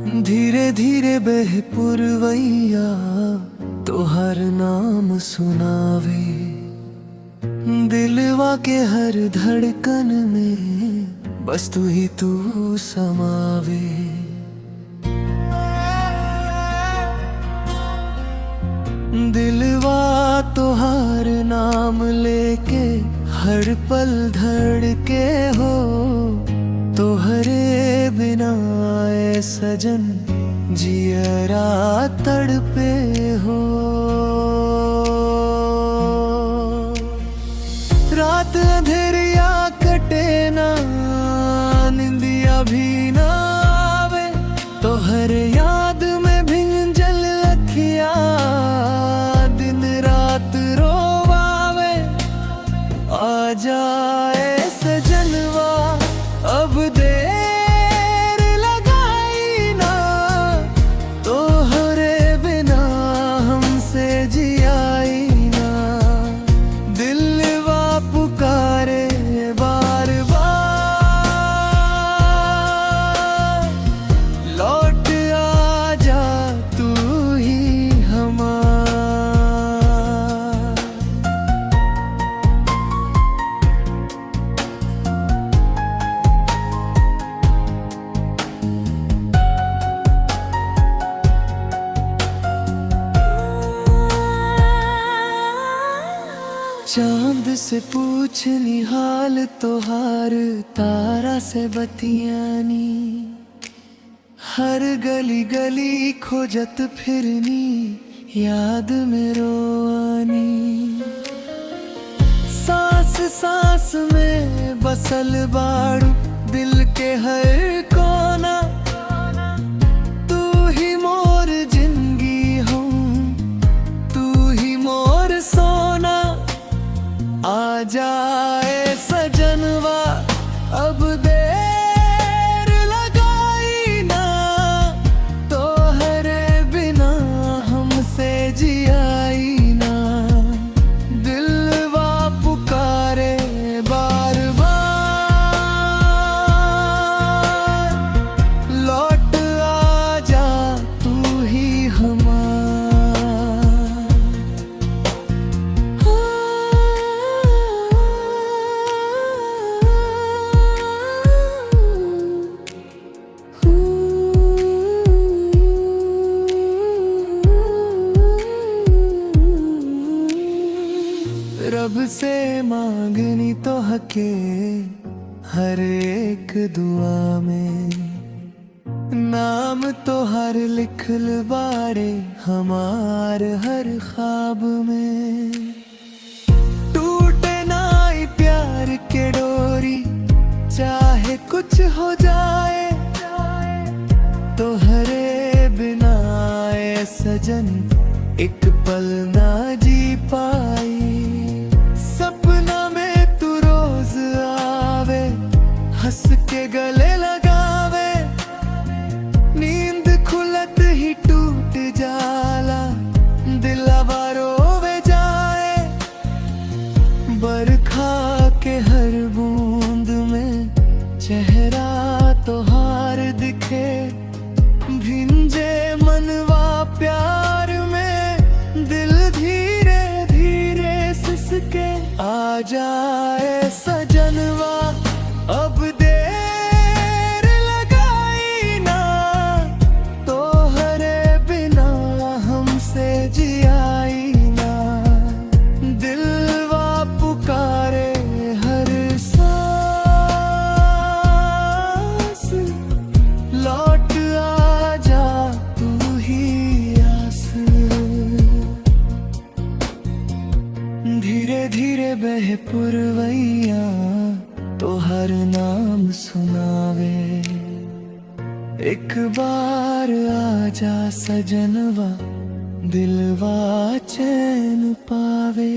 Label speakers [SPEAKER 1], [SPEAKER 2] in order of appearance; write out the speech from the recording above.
[SPEAKER 1] धीरे धीरे बह पुरवैया तोहर नाम सुनावे, दिलवा के हर धड़कन में बस तू ही तू समावे। दिलवा तोहार नाम लेके हर पल धड़के हो, तोहरे बिना ए सजन जियरा तड़पे हो। रात अंधेरिया कटे ना, निंदिया भी ना आवे, तोहर याद में भिंजल अखिया दिन रात रोवावे। आ जाए सजनवा अब देर लगाई ना, तोहरे बिना हमसे जियाई ना। दिलवा पुकारे बार बार, लौट आ जा तू ही हमार। चांद से पूछ निहाल तोहार, तारा से बतियानी, हर गली गली खोजत फिरनी, याद में रोआनी। सांस सांस में बसल बाड़ू दिल के हर कोना, तू ही मोर जिंदगी हूँ, तू ही मोर सोना। आ जाए सजनवा अब देर लगाई ना, तोहरे बिना हमसे जियाई ना। दिलवा पुकारे बार बार, लौट आ जा तू ही हमार। रब से मांगनी तो हके हर एक दुआ में, नाम तो हर लिखल बारे हमार हर ख्वाब में। टूटे ना ई प्यार के डोरी, चाहे कुछ हो जाए, तोहरे बिना ए सजन एक पल ना जी पाई। सपना में तू रोज आवे, हंस के गले लगावे, नींद खुलत ही टूट जाला, दिलवा रोवे जाए। बरखा के हर बूंद में चेहरा तोहार दिखे, भिंजे मनवा प्यार में, दिल धीरे धीरे सिसके। आ जाए सजनवा अब देर लगाई ना, तोहरे बिना हमसे जियाई ना। दिलवा पुकारे हर सांस, लौट आ जा तू ही आस। धीरे धीरे बह पुरवैया तोहर नाम सुनावे, एक बार आ जा सजनवा दिलवा चैन पावे।